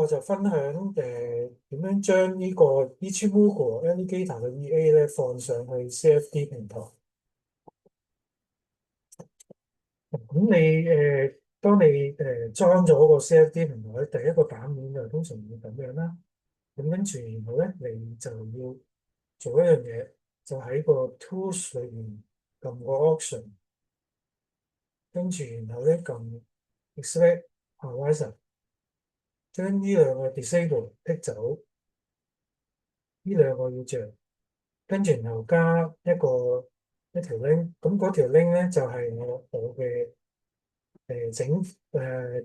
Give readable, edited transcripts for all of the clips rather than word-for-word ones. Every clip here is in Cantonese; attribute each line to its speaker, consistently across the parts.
Speaker 1: 我就分享點樣將呢個 Ichimoku Alligator 嘅 EA 咧放上去 CFD 平台。咁你當你裝咗個 CFD 平台咧，第一個版面就通常會咁樣啦。咁跟住然後咧，你就要做一樣嘢，就喺個 Tools 裏面撳個 Option，跟住然後咧撳 Expect Horizon，將呢兩個 Disable 剔走，呢兩個要着。跟住然後加一條 link，咁嗰條 link 咧就係我嘅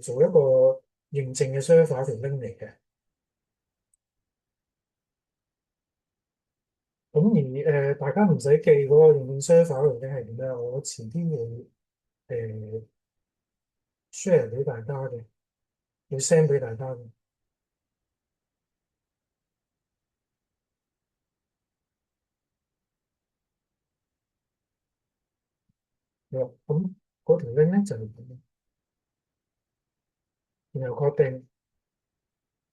Speaker 1: 做一個認證嘅 server 條 link 嚟嘅。咁而大家唔使記嗰個認證 server 條 link 係點咧，我遲啲會share 俾大家嘅，要 send 俾大家嘅。好，咁嗰條 link 咧就係咁，然後確定。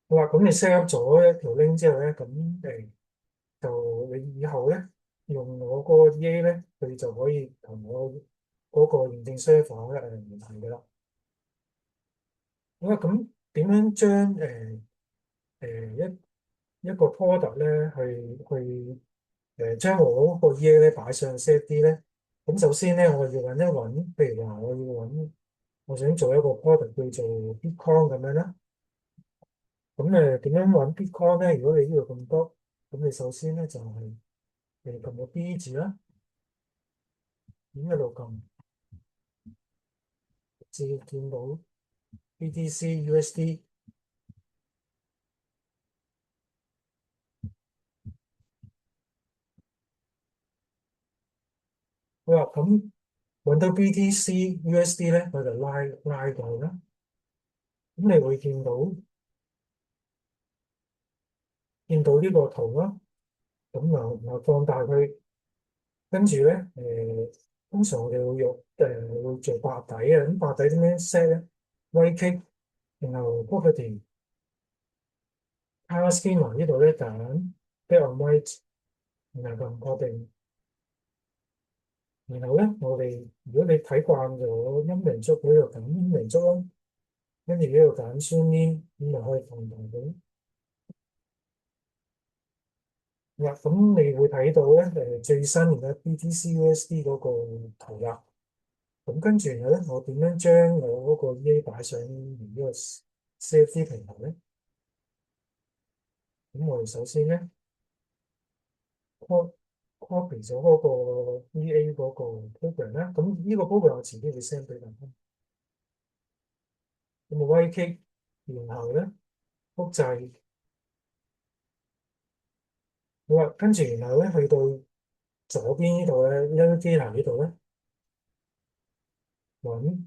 Speaker 1: 好啦，咁你 set up 咗一條 link 之後咧，咁就你以後咧用我嗰個 EA 咧，佢就可以同我嗰個認證 server 聯繫嘅啦。好啦，咁點樣將一個 product 咧將我嗰個 EA 咧擺上 CFD 咧？咁首先咧，我要揾一揾，譬如話我想做一個 product 叫做 Bitcoin 咁樣啦。咁點樣揾 Bitcoin 咧？如果你呢度咁多，咁你首先咧就係撳個 B 字啦，咁一路撳至見到 BTC USD。好啦，咁揾到 BTC USD 咧，我就拉過去啦。咁你會見到呢個圖啦。咁然後放大佢，跟住咧通常我哋會做白底啊。咁白底點樣 set 咧？Right click，然後 property color schema 呢度咧揀 black on white，然後撳確定。然後咧，如果你睇慣咗陰陽燭，喺度揀陰陽燭啦，跟住呢度揀 zoom in，咁就可以放大佢。嗱，咁你會睇到咧最新嘅 BTC/USD 嗰個圖啦。咁跟住然後咧，我點樣將我嗰個 EA 擺上呢個 CFD 平台咧？咁我哋首先咧 copy 咗嗰個 EA 嗰個 program 啦。咁呢個 program 我遲啲會 send 俾大家。咁我 right click，然後咧複製。好啦，跟住然後咧去到左邊呢度咧，一機械呢度咧揾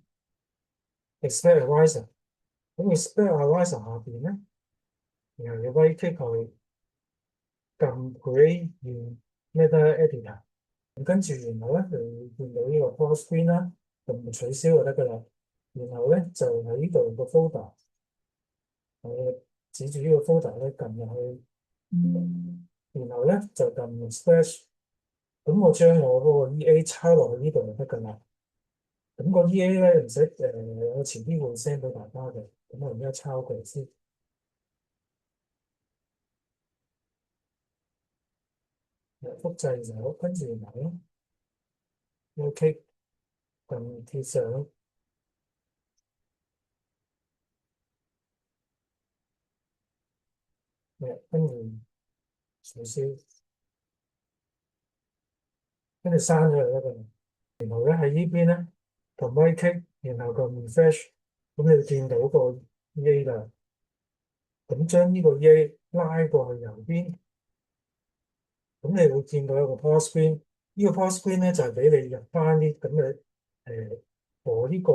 Speaker 1: Expert Advisor。咁 Expert Advisor 下邊咧，然後你 right click 佢撳 Create in Meta Editor。咁跟住然後咧就見到呢個 Full Screen 啦，咁取消就得噶啦。然後咧就喺呢度個 folder，指住呢個 folder 咧撳入去，然後咧就撳 Splash。咁我將我嗰個 EA 抄落去呢度就得噶啦。咁個 EA 咧唔使我遲啲會 send 俾大家嘅。咁我而家抄佢先，複製咗，跟住然後咧，OK，撳貼上，跟住取消，跟住刪咗佢一個。然後咧喺呢邊咧，同 right click，然後個 refresh，咁你會見到個 EA 啦。咁將呢個 EA 拉過去右邊，咁你會見到一個 pause screen。呢個 pause screen 咧就係俾你入翻啲咁嘅我呢個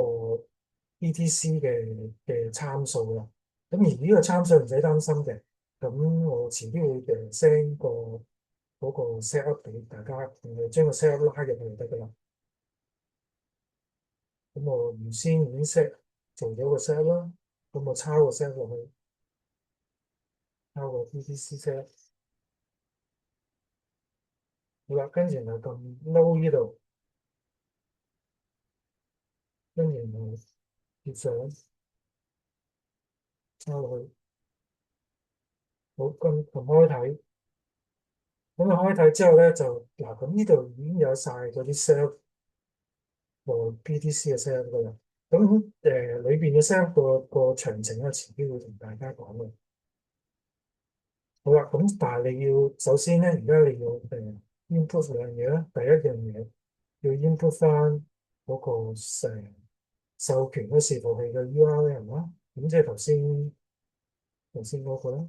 Speaker 1: BTC 嘅參數啦。咁而呢個參數唔使擔心嘅。咁我遲啲會send 嗰個 set up 俾大家，然後將個 set up 拉入去就得噶啦。咁我預先已經做咗個 set up 啦，咁我抄個 set up 落去。抄個 BTC set，好啦，跟住就撳 load 呢度，跟住就接上抄落去，好，跟撳開睇，咁啊開睇之後咧就嗱，咁呢度已經有晒嗰啲 sell 和 BTC 嘅 sell 噶啦，咁裏邊嘅 sell 個詳情咧，遲啲會同大家講嘅。好啦，咁但係你要首先咧，而家你要input 兩樣嘢啦。第一樣嘢要 input 翻嗰個授權嘅伺服器嘅 URL 啦。咁即係頭先嗰個啦，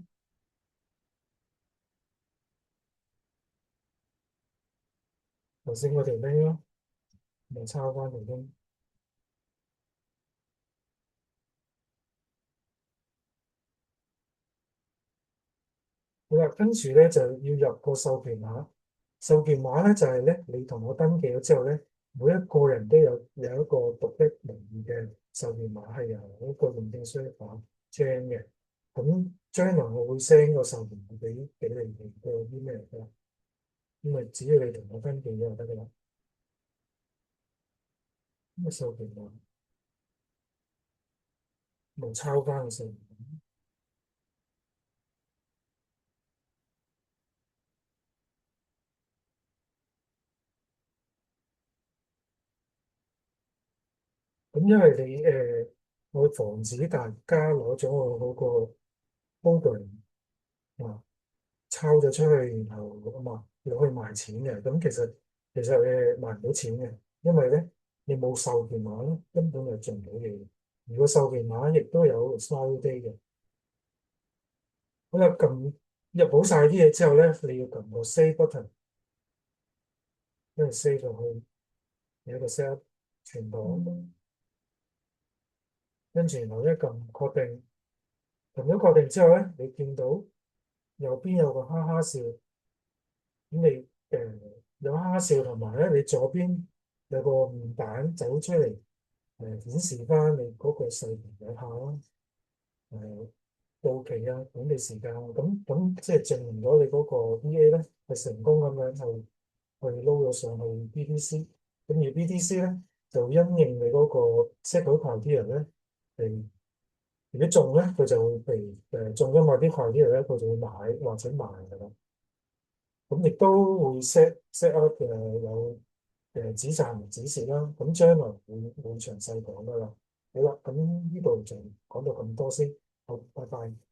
Speaker 1: 頭先嗰條 link 咯，咪抄翻條 link。好啦，跟住咧就要入個授權碼。授權碼咧就係咧，你同我登記咗之後咧，每一個人都有一個獨一無二嘅授權碼，係由一個認證商打 gen 嘅。咁將來我會 send 個授權碼俾你哋個 email 㗎，咁咪只要你同我登記咗就得㗎啦。咁啊授權碼咪抄翻個授權碼。咁因為你我防止大家攞咗我嗰個 folder 啊，抄咗出去，然後啊嘛又可以賣錢嘅。咁其實賣唔到錢嘅，因為咧你冇授權碼咧，根本就做唔到嘢。如果授權碼亦都有 expiry date 嘅。好啦，入好晒啲嘢之後咧，你要撳個 save button，因為 save 落去有一個 set 全部，跟住然後一撳確定，撳咗確定之後咧，你見到右邊有個哈哈笑，咁你有哈哈笑，同埋咧你左邊有個面板走出嚟，顯示翻你嗰個授權有效啦，誒到期啊，本地時間啊，咁即係證明咗你嗰個 VA 咧係成功咁樣去撈咗上去 BTC，咁而 BTC 咧就因應你嗰個 set 好 criteria 咧，係如果中咧佢就會被中咗某啲 criteria咧，佢就會買或者賣㗎啦。咁亦都會 set up 有止賺同止蝕啦。咁將來會詳細講噶啦。好啦，咁呢度就講到咁多先。好，拜拜。